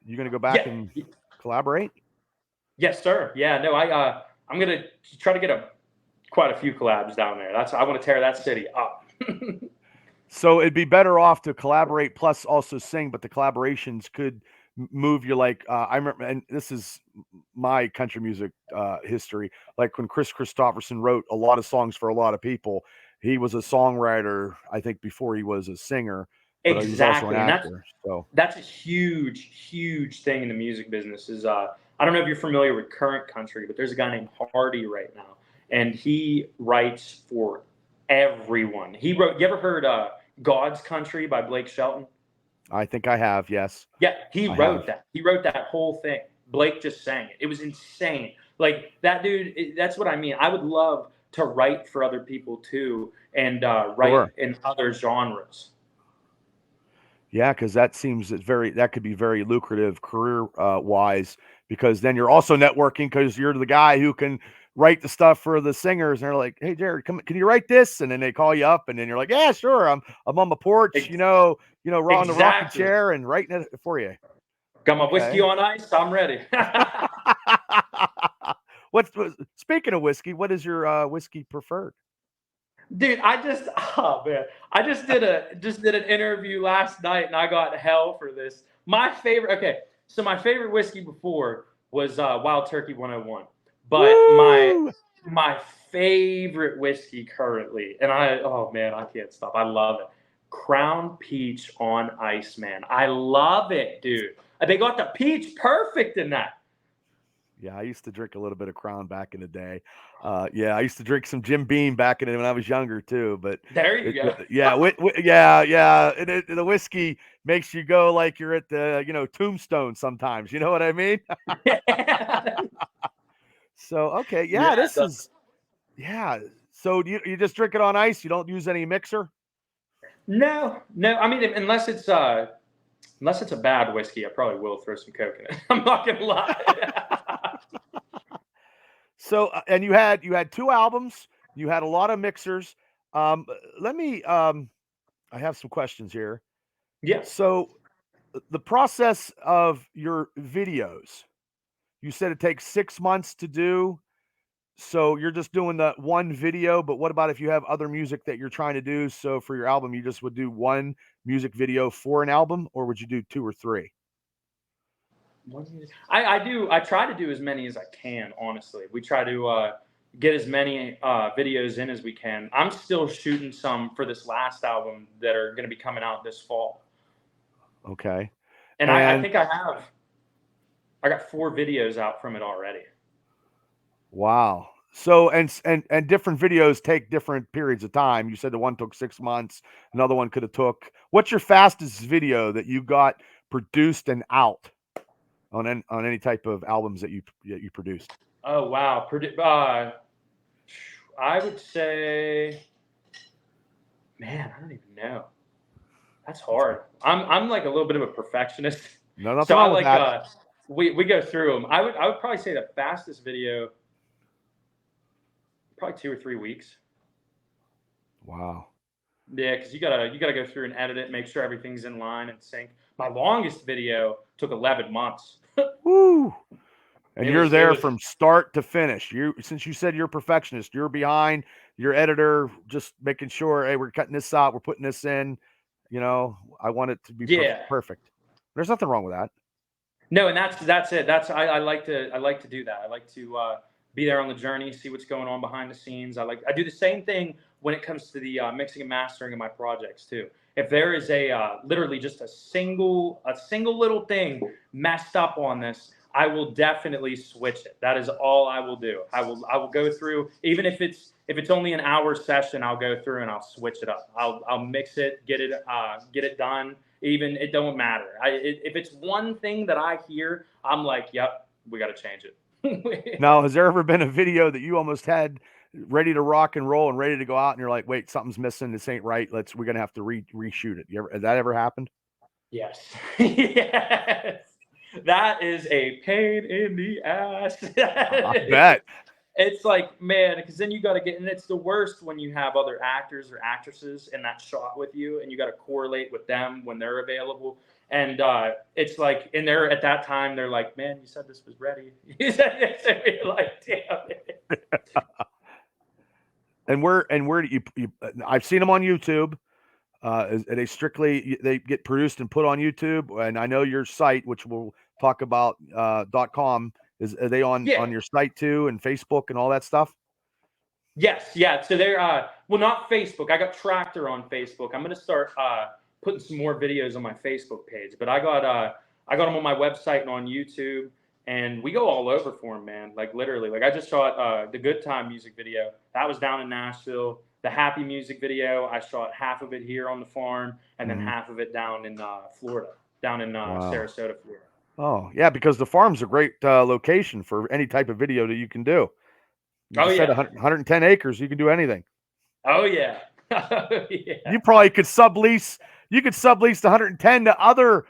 You're gonna go back Yeah. and collaborate? Yes, sir. Yeah. No, I'm gonna try to get quite a few collabs down there. I want to tear that city up. So it'd be better off to collaborate plus also sing, but the collaborations could move you like I remember, and this is my country music history. Like when Chris Christopherson wrote a lot of songs for a lot of people, he was a songwriter, I think, before he was a singer, but he was also an Exactly, and actor. So that's a huge thing in the music business. Is I don't know if you're familiar with current country, but there's a guy named Hardy right now, and he writes for everyone. He wrote. You ever heard "God's Country" by Blake Shelton? I think I have, yes, Yeah, he I have. wrote that. He wrote that whole thing. Blake just sang it. It was insane. Like that dude. That's what I mean. I would love to write for other people too, and write Sure. in other genres. Yeah, because that could be very lucrative career wise, because then you're also networking because you're the guy who can write the stuff for the singers, and they're like, "Hey, Jarrod, can you write this?" And then they call you up, and then you're like, "Yeah, sure. I'm on the porch, Ex- on the rocking exactly. chair and writing it for you." Got my whiskey Okay. on ice. I'm ready. Speaking of whiskey? What is your whiskey preferred? Dude, oh man, I just did an interview last night and I got hell for this. My favorite whiskey before was Wild Turkey 101, but Woo! my favorite whiskey currently, and oh man, I can't stop. I love it. Crown Peach on Ice, man. I love it, dude. They got the peach perfect in that. Yeah, I used to drink a little bit of Crown back in the day. Yeah, I used to drink some Jim Beam back in it when I was younger too. But There you go. yeah, yeah, yeah. And the whiskey makes you go like you're at the Tombstone sometimes. You know what I mean? So okay, yeah, Yeah, this is yeah. So you just drink it on ice? You don't use any mixer? no, no. I mean, unless it's a bad whiskey, I probably will throw some coke in it. I'm not gonna lie. So and you had two albums. You had a lot of mixers. Um, let me. I have some questions here. Yeah. So the process of your videos, you said it takes 6 months to do. So you're just doing the one video, but what about if you have other music that you're trying to do? So for your album, you just would do one music video for an album, or would you do two or three? I do. I try to do as many as I can. Honestly, we try to get as many videos in as we can. I'm still shooting some for this last album that are going to be coming out this fall, Okay. and I And think I got 4 videos out from it already. wow. So and different videos take different periods of time. You said the one took 6 months, another one could have took. What's your fastest video that you got produced and out on any type of albums that you produced? Oh wow, I would say, man, I don't even know. That's Okay. hard. I'm like a little bit of a perfectionist, No, nothing so I wrong with like that. we go through them. I would probably say the fastest video, probably 2 or 3 weeks. Wow. Yeah, because you gotta go through and edit it, make sure everything's in line and sync. My longest video took 11 months. Woo! And you're It there was from start to finish. Since you said you're a perfectionist, you're behind your editor, just making sure, hey, we're cutting this out, we're putting this in. I want it to be yeah. perfect. There's nothing wrong with that. No, and that's it. I like to do that. I like to be there on the journey, see what's going on behind the scenes. I do the same thing when it comes to the mixing and mastering of my projects too. If there is a literally just a single little thing messed up on this, I will definitely switch it. That is all I will do. I will go through, even if it's only an hour session, I'll go through and I'll switch it up. I'll mix it, get it done. Even it don't matter. If it's one thing that I hear, I'm like, yep, we got to change it. Now, has there ever been a video that you almost had ready to rock and roll and ready to go out, and you're like, wait, something's missing. This ain't right. We're gonna have to reshoot it. Has that ever happened? Yes. Yes. That is a pain in the ass. I bet. It's like, man, because then you got to get, and it's the worst when you have other actors or actresses in that shot with you, and you got to correlate with them when they're available. And it's like, and they're at that time, they're like, man, you said this was ready. You said this, and you're like, damn it. And where do you I've seen them on YouTube. Are they strictly, they get produced and put on YouTube? And I know your site, which we'll talk about, .com, are they on Yeah. your site too, and Facebook and all that stuff? Yes, yeah. So they're well, not Facebook. I got Tractor on Facebook. I'm gonna start putting some more videos on my Facebook page. But I got them on my website and on YouTube, and we go all over for them, man. Like literally, like I just shot the Good Time music video. That was down in Nashville. The Happy music video, I shot half of it here on the farm, and then half of it down in Florida, down in Wow. Sarasota, Florida. Oh yeah, because the farm's a great location for any type of video that you can do. You just said 110 acres, you can do anything. Oh yeah. Oh, yeah. You probably could sublease. You could sublease the 110 to other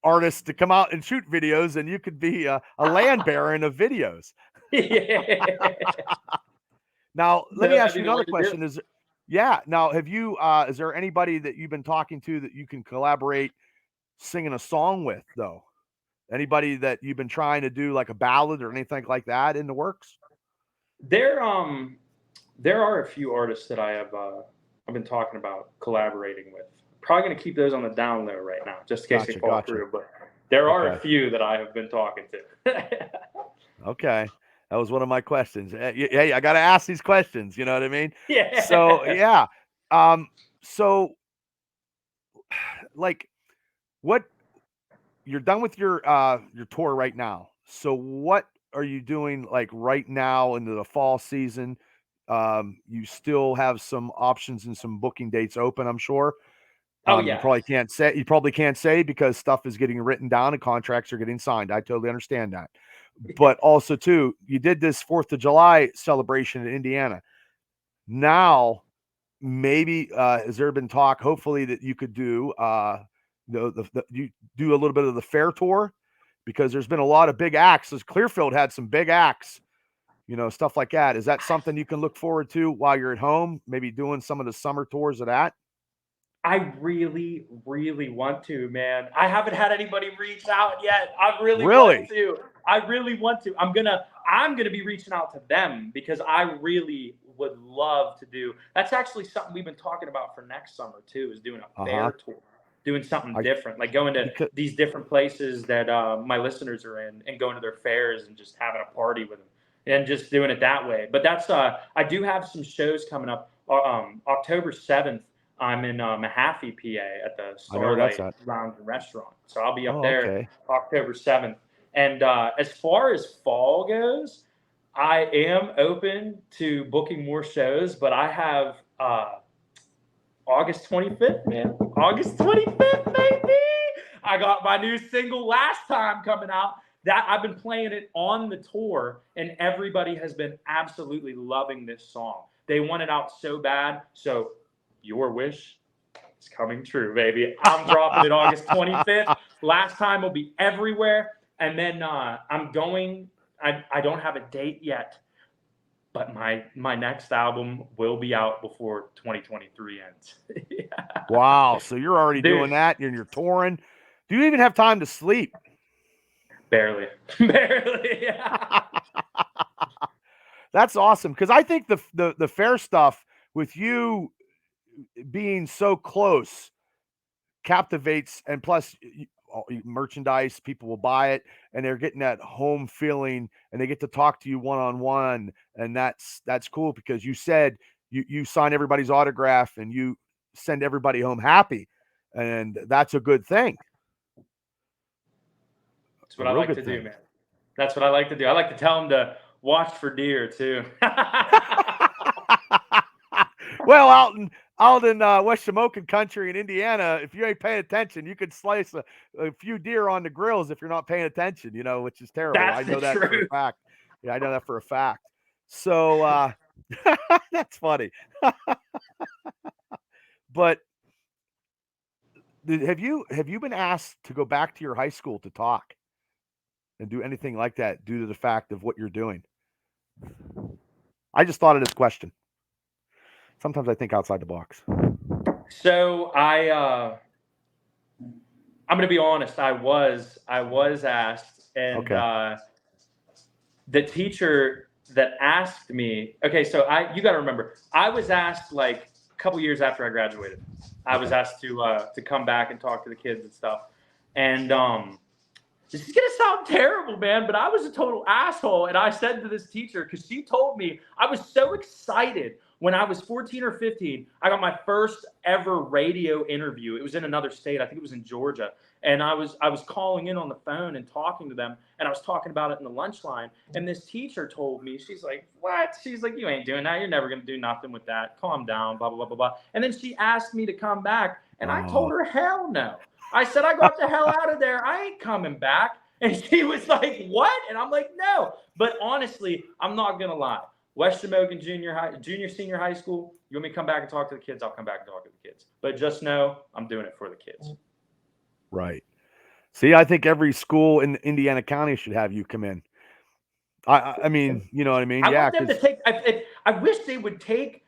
artists to come out and shoot videos, and you could be a land baron of videos. Yeah. Now, let me ask you another question. Now, have you, is there anybody that you've been talking to that you can collaborate singing a song with, though? Anybody that you've been trying to do like a ballad or anything like that in the works? There are a few artists that I've been talking about collaborating with. Probably going to keep those on the down low right now, just in case they fall through. But there are a few that I have been talking to. Okay. That was one of my questions. Hey, I got to ask these questions. You know what I mean? Yeah. So, yeah. So, like, what, you're done with your tour right now. So, what are you doing like right now into the fall season? You still have some options and some booking dates open, I'm sure. Oh yeah. You probably can't say because stuff is getting written down and contracts are getting signed. I totally understand that. But also too, you did this 4th of July celebration in Indiana. Now, maybe has there been talk, hopefully, that you could do you do a little bit of the fair tour, because there's been a lot of big acts. Clearfield had some big acts, stuff like that. Is that something you can look forward to while you're at home? Maybe doing some of the summer tours of that? I really, really want to, man. I haven't had anybody reach out yet. I really want to. I really want to. I'm gonna be reaching out to them because I really would love to do. That's actually something we've been talking about for next summer too, is doing a fair tour, doing something different, like going to these different places that my listeners are in and going to their fairs and just having a party with them and just doing it that way. But that's I do have some shows coming up. October 7th. I'm in Mahaffey, PA, at the Starlight Lounge and Restaurant. So I'll be up there October 7th. And as far as fall goes, I am open to booking more shows, but I have August 25th, man. August 25th, baby! I got my new single Last Time coming out. That I've been playing it on the tour, and everybody has been absolutely loving this song. They want it out so bad. So your wish is coming true, baby. I'm dropping it August 25th. Last Time will be everywhere. And then I'm going, I don't have a date yet, but my next album will be out before 2023 ends. Yeah. Wow. So you're already doing that, and you're touring. Do you even have time to sleep? Barely. Barely. That's awesome. Because I think the fair stuff with you being so close captivates, and plus merchandise, people will buy it and they're getting that home feeling and they get to talk to you one-on-one, and that's cool because you said you sign everybody's autograph and you send everybody home happy, and that's a good thing. That's what I like to do, man. That's what I like to do. I like to tell them to watch for deer too. Well, out in West Shamokin country in Indiana, if you ain't paying attention, you could slice a few deer on the grills if you're not paying attention, which is terrible. I know that for a fact. Yeah, I know that for a fact. So that's funny. But have you been asked to go back to your high school to talk and do anything like that due to the fact of what you're doing? I just thought of this question. Sometimes I think outside the box. So I'm going to be honest. I was asked, and the teacher that asked me. Okay, so you got to remember, I was asked like couple years after I graduated. I was asked to come back and talk to the kids and stuff. And this is gonna sound terrible, man, but I was a total asshole. And I said to this teacher, because she told me, I was so excited when I was 14 or 15. I got my first ever radio interview. It was in another state. I think it was in Georgia. And I was calling in on the phone and talking to them, and I was talking about it in the lunch line. And this teacher told me, she's like, "What?" She's like, "You ain't doing that. You're never gonna do nothing with that. Calm down, blah, blah, blah, blah, blah." And then she asked me to come back, and I told her, hell no. I said, "I got the hell out of there. I ain't coming back." And she was like, "What?" And I'm like, "No." But honestly, I'm not gonna lie. West Shamokin senior high school, you want me to come back and talk to the kids, I'll come back and talk to the kids. But just know I'm doing it for the kids. Right. See, I think every school in Indiana County should have you come in. I mean, you know what I mean? I Yeah. want them to take. I wish they would take.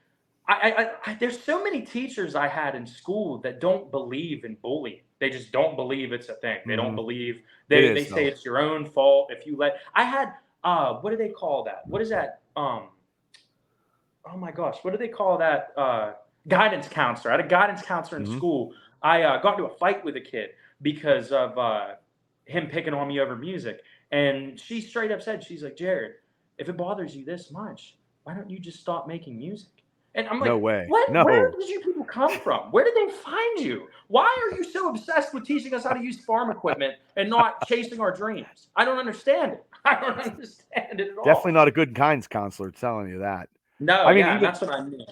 There's so many teachers I had in school that don't believe in bullying. They just don't believe it's a thing. They don't believe. They say it's your own fault if you let. I had. What do they call that? What is that? Oh my gosh, what do they call that? Guidance counselor. I had a guidance counselor in school. I got into a fight with a kid because of him picking on me over music. And she straight up said, she's like, "Jarrod, if it bothers you this much, why don't you just stop making music?" And I'm like, no way. What? No. Where did you people come from? Where did they find you? Why are you so obsessed with teaching us how to use farm equipment and not chasing our dreams? I don't understand it. I don't understand it at all. Definitely not a good guidance counselor telling you that. No, I mean, yeah, that's what I mean.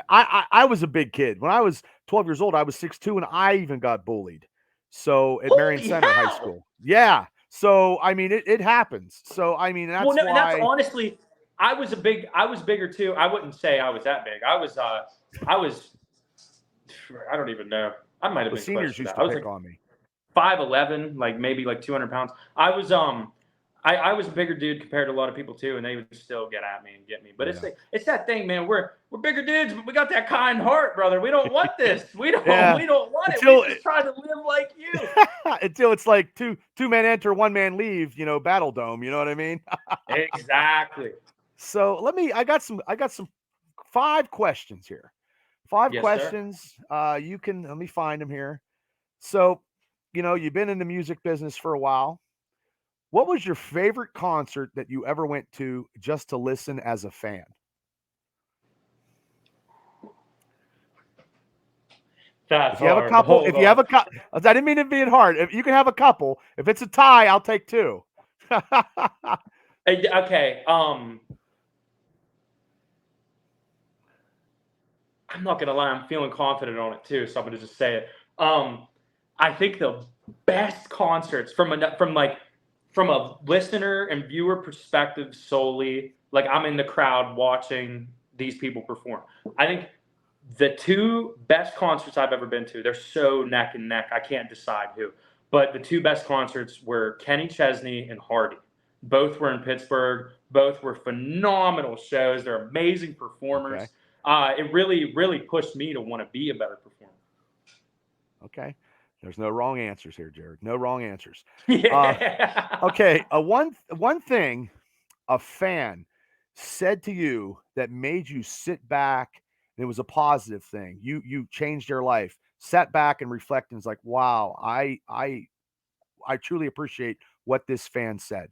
I was a big kid. When I was 12 years old, I was 6'2", and I even got bullied. So at Marion Center High School. Yeah. So, I mean, it happens. So, I mean, that's why. That's honestly, I was bigger too. I wouldn't say I was that big. I don't even know. I might have been seniors close used to to pick on me. 5'11", like maybe like 200 pounds. I was I was a bigger dude compared to a lot of people too, and they would still get at me and get me. But it's that thing, man. We're bigger dudes, but we got that kind heart, brother. We don't want this. We don't want it. We just try to live like you. Until it's like two men enter, one man leave. You know, Battle Dome. You know what I mean? Exactly. So I got some 5 questions here. 5 questions. Sir. You can let me find them here. So, you know, you've been in the music business for a while. What was your favorite concert that you ever went to just to listen as a fan? That's if you have a couple, I didn't mean it being hard. If you can have a couple, if it's a tie, I'll take 2. Okay. I'm not gonna lie. I'm feeling confident on it too, so I'm gonna just say it. I think the best concerts from a listener and viewer perspective solely, like I'm in the crowd watching these people perform. I think the 2 best concerts I've ever been to, they're so neck and neck. I can't decide who. But the 2 best concerts were Kenny Chesney and Hardy. Both were in Pittsburgh. Both were phenomenal shows. They're amazing performers. Okay. It really, really pushed me to want to be a better performer. Okay. There's no wrong answers here, Jarrod. No wrong answers. Yeah. Okay. One thing a fan said to you that made you sit back, and it was a positive thing. You changed your life. Sat back and reflected, and was like, wow, I truly appreciate what this fan said.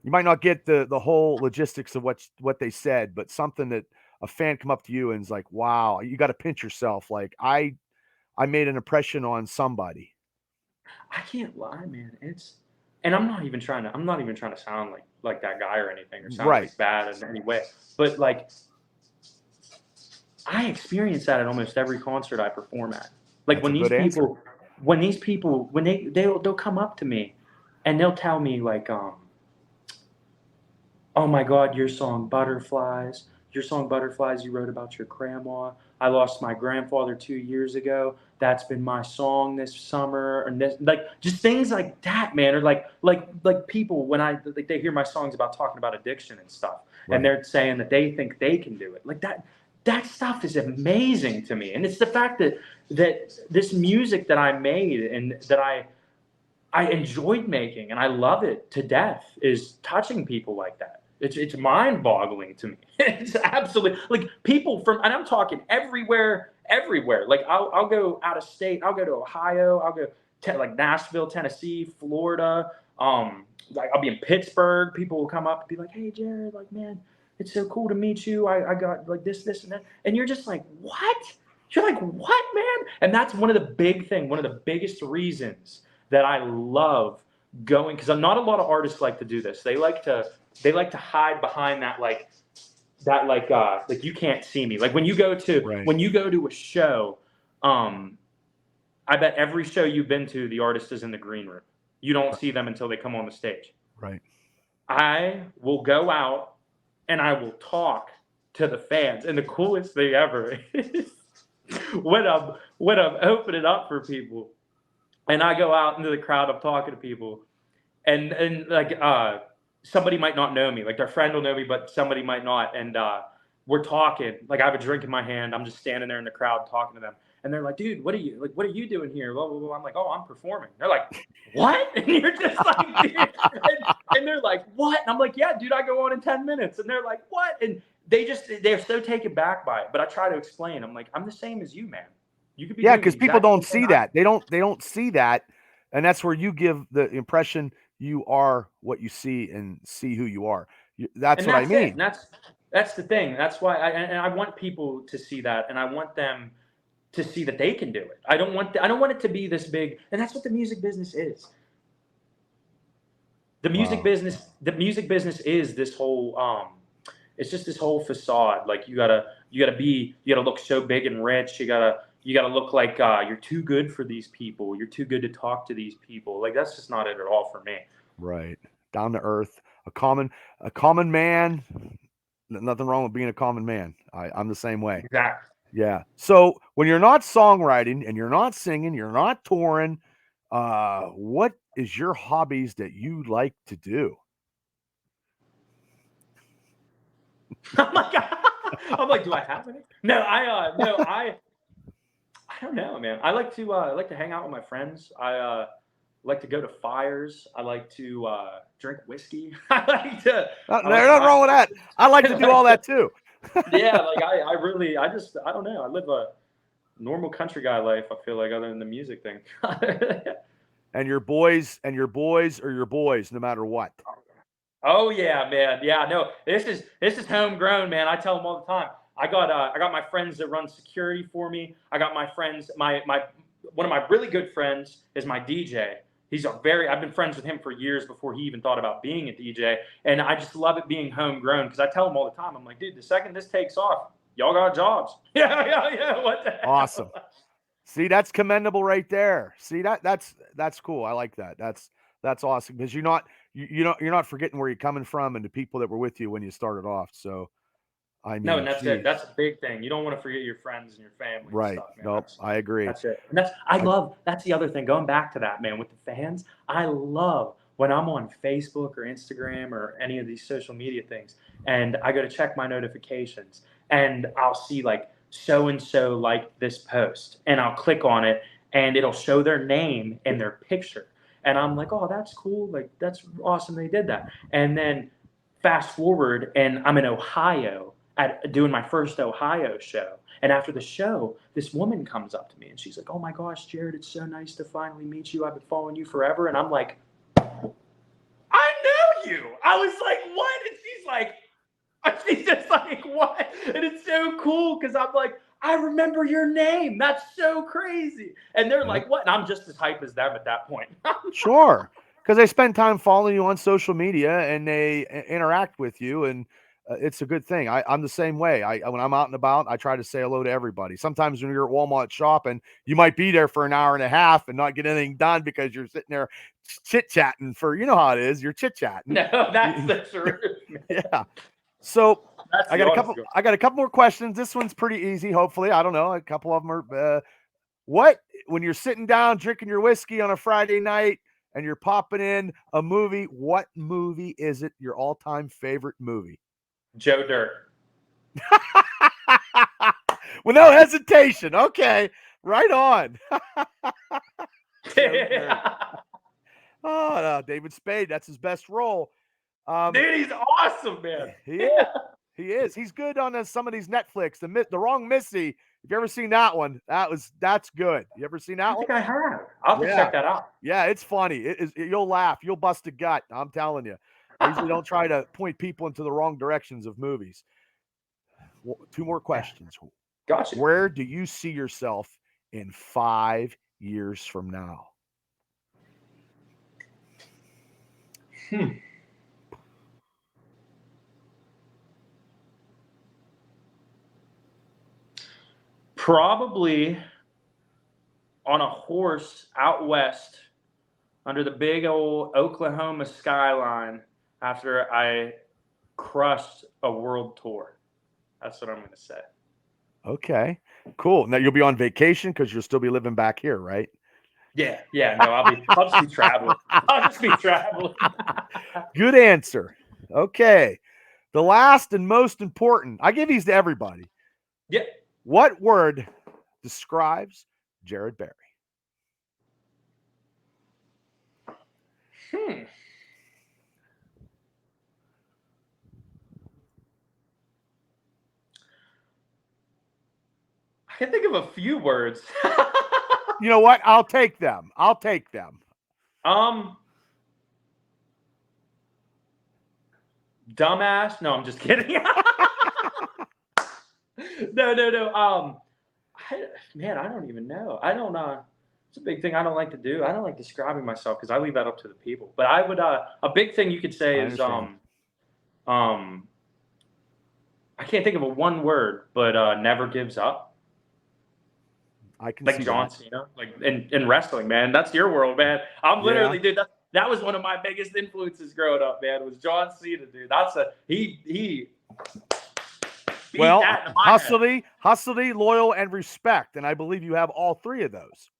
You might not get the whole logistics of what they said, but something that a fan come up to you and is like, wow, you got to pinch yourself. Like I made an impression on somebody. I can't lie, man. And I'm not even trying to sound like that guy or anything, or sound like bad in any way. But like, I experience that at almost every concert I perform at. Like when these people, they'll come up to me and they'll tell me like, "Oh my God, your song Butterflies you wrote about your grandma. I lost my grandfather 2 years ago. That's been my song this summer." And this, like, just things like that, man. Or like people when they hear my songs about talking about addiction and stuff, and they're saying that they think they can do it. Like that stuff is amazing to me. And it's the fact that this music that I made and that I enjoyed making and I love it to death is touching people like that. It's mind-boggling to me. It's absolutely like people from, and I'm talking everywhere. Like I'll go out of state. I'll go to Ohio. I'll go to like Nashville, Tennessee, Florida. Like I'll be in Pittsburgh. People will come up and be like, "Hey, Jarrod, like man, it's so cool to meet you. I got like this, and that," and you're just like, "What?" You're like, "What, man?" And that's one of the biggest reasons that I love going, because not a lot of artists like to do this. They like to hide behind that like you can't see me. Like when you go to a show, I bet every show you've been to, the artist is in the green room. You don't see them until they come on the stage. Right. I will go out and I will talk to the fans. And the coolest thing ever is when I'm opening up for people and I go out into the crowd, I'm talking to people, and like somebody might not know me, like their friend will know me, but somebody might not. And we're talking, like I have a drink in my hand, I'm just standing there in the crowd talking to them. And they're like, "Dude, what are you doing here?" Blah, blah, blah. I'm like, "Oh, I'm performing." They're like, "What?" And you're just like, dude. And they're like, "What?" And I'm like, "Yeah, dude, I go on in 10 minutes." And they're like, "What?" And they're so taken back by it. But I try to explain. I'm like, "I'm the same as you, man. You could be." Yeah, because people don't see that. They don't see that. And that's where you give the impression you are what you see and see who you are. That's what I mean. That's the thing. That's why I want people to see that, and I want them to see that they can do it. I don't want it to be this big, and that's what the music business is. The music business is this whole it's just this whole facade. Like you gotta look so big and rich. You gotta look like you're too good for these people. You're too good to talk to these people. Like that's just not it at all for me. Right. Down to earth, a common man. Nothing wrong with being a common man. I'm the same way. Exactly. Yeah. So when you're not songwriting and you're not singing, you're not touring, what is your hobbies that you like to do? Oh my God. I'm like, do I have any? No, I don't know, man. I like to hang out with my friends. I like to go to fires. I like to drink whiskey. I like to. There's nothing wrong with that. I like to do all that too. Yeah, like I don't know. I live a normal country guy life. I feel like, other than the music thing. And your boys are your boys, no matter what. Oh yeah, man. Yeah, no. This is homegrown, man. I tell them all the time. I got my friends that run security for me. I got my friends. My one of my really good friends is my DJ. I've been friends with him for years before he even thought about being a DJ. And I just love it being homegrown, because I tell him all the time, I'm like, dude, the second this takes off, y'all got jobs. Yeah. What the hell? Awesome. See, that's commendable right there. See, that's cool. I like that. That's awesome, because you're not forgetting where you're coming from and the people that were with you when you started off. So I mean, no, and that's it. That's a big thing. You don't want to forget your friends and your family. Right. And stuff, man. Nope. I agree. That's it. And that's the other thing. Going back to that, man, with the fans, I love when I'm on Facebook or Instagram or any of these social media things, and I go to check my notifications, and I'll see like so and so liked this post, and I'll click on it, and it'll show their name and their picture, and I'm like, oh, that's cool. Like that's awesome. They did that. And then fast forward, and I'm in Ohio doing my first Ohio show. And after the show, this woman comes up to me and she's like, "Oh my gosh, Jarrod, it's so nice to finally meet you. I've been following you forever." And I'm like, "I know you." I was like, "What?" And she's just like, "What?" And it's so cool, because I'm like, "I remember your name. That's so crazy." And they're like, "What?" And I'm just as hype as them at that point. Sure. Because they spend time following you on social media and they interact with you, and it's a good thing. I'm the same way. When I'm out and about, I try to say hello to everybody. Sometimes when you're at Walmart shopping, you might be there for an hour and a half and not get anything done because you're sitting there chit-chatting for, you know how it is, you're chit-chatting. No, that's the truth. Yeah. So I got a couple more questions. This one's pretty easy, hopefully. I don't know. A couple of them are when you're sitting down drinking your whiskey on a Friday night and you're popping in a movie, what movie is it? Your all-time favorite movie? Joe Dirt. With no hesitation. Okay. Right on. Oh, no, David Spade. That's his best role. Dude, he's awesome, man. He is. He is. He's good on some of these Netflix. The Wrong Missy. If you ever seen that one, that's good. You ever seen that I one? think I have. I'll have to check that out. Yeah, it's funny. You'll laugh. You'll bust a gut. I'm telling you. I usually don't try to point people into the wrong directions of movies. Well, 2 more questions. Gotcha. Where do you see yourself in 5 years from now? Probably on a horse out west under the big old Oklahoma skyline after I crushed a world tour. That's what I'm going to say. Okay, cool. Now you'll be on vacation because you'll still be living back here, right? Yeah. No, I'll just be traveling. Good answer. Okay. The last and most important, I give these to everybody. Yeah. What word describes Jarrod Barry? I can think of a few words. You know what? I'll take them. Dumbass? No, I'm just kidding. No. Man, I don't even know. I don't. It's a big thing I don't like to do. I don't like describing myself because I leave that up to the people. But I would. A big thing you could say is I can't think of a one word, but never gives up. I can like see John that. Cena, like in wrestling, man. That's your world, man. I'm literally, dude. That was one of my biggest influences growing up, man. Was John Cena, dude. That's he. Well, hustlety, loyal, and respect, and I believe you have all 3 of those.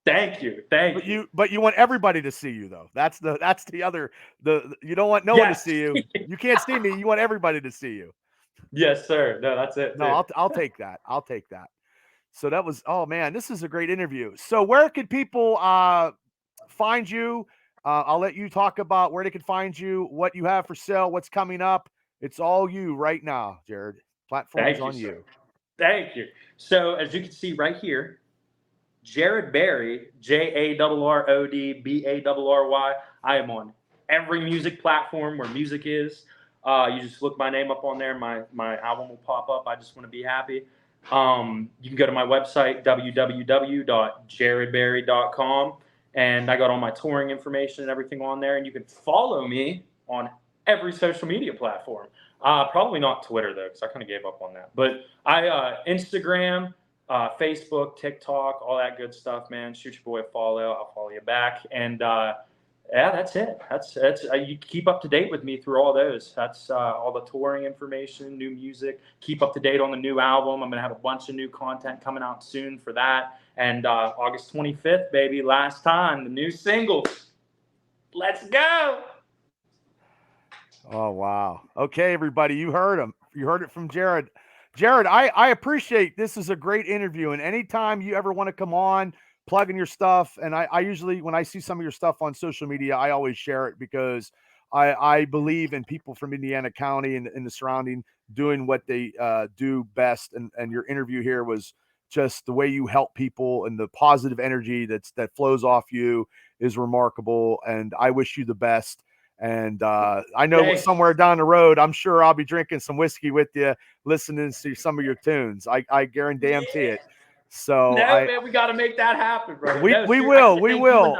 Thank you. But you want everybody to see you, though. That's the other. You don't want no one to see you. You can't see me. You want everybody to see you. Yes, sir. No, that's it. No, I'll take that. So that was, oh man, this is a great interview. So where could people find you? I'll let you talk about where they can find you, what you have for sale, what's coming up. It's all you right now, Jarrod. Platform is on you. Thank you. So as you can see right here, Jarrod Barry, JARROD BARRY. I am on every music platform where music is. You just look my name up on there. My album will pop up. I just want to be happy. You can go to my website, www.jarrodbarry.com, and I got all my touring information and everything on there. And you can follow me on every social media platform. Probably not Twitter, though, because I kind of gave up on that. But Instagram, Facebook, TikTok, all that good stuff, man. Shoot your boy a follow. I'll follow you back. And yeah, that's it. That's you keep up to date with me through all those. That's all the touring information, new music. Keep up to date on the new album. I'm gonna have a bunch of new content coming out soon for that. And August 25th, baby, last time, the new single. Let's go. Oh wow. Okay, everybody, you heard him. You heard it from Jarrod. Jarrod, I appreciate this is a great interview. And anytime you ever want to come on, plug in your stuff. And I usually, when I see some of your stuff on social media, I always share it because I believe in people from Indiana County and the surrounding doing what they do best. And your interview here was just the way you help people and the positive energy that flows off you is remarkable. And I wish you the best. And I know somewhere down the road, I'm sure I'll be drinking some whiskey with you, listening to some of your tunes. I guarantee it. So man, we got to make that happen, brother. We will.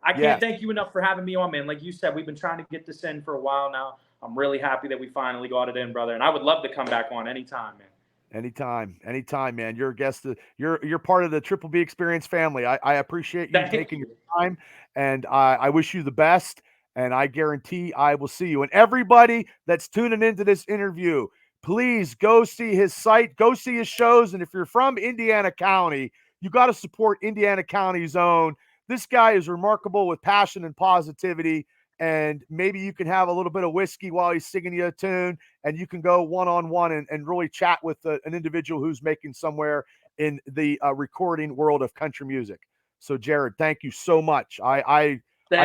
I can't thank you enough for having me on, man. Like you said, we've been trying to get this in for a while now. I'm really happy that we finally got it in, brother. And I would love to come back on anytime, man. Anytime, man. You're a guest. You're part of the Triple B Experience family. I appreciate you taking your time, and I wish you the best. And I guarantee I will see you. And everybody that's tuning into this interview, please go see his site, go see his shows. And if you're from Indiana County, you got to support Indiana County's own. This guy is remarkable with passion and positivity. And maybe you can have a little bit of whiskey while he's singing you a tune, and you can go one-on-one and really chat with an individual who's making somewhere in the recording world of country music. So, Jarrod, thank you so much. I'm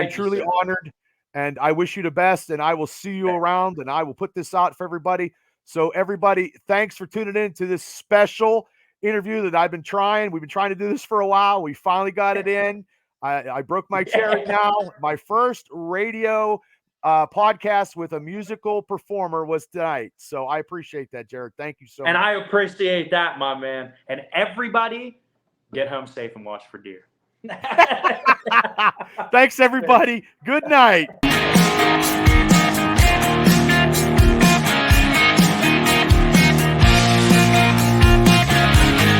truly honored. And I wish you the best, and I will see you around, and I will put this out for everybody. So everybody, thanks for tuning in to this special interview that I've been trying. We've been trying to do this for a while. We finally got it in. I broke my cherry now. My first radio podcast with a musical performer was tonight. So I appreciate that, Jarrod. Thank you so much. And I appreciate that, my man. And everybody, get home safe and watch for deer. Thanks, everybody. Good night.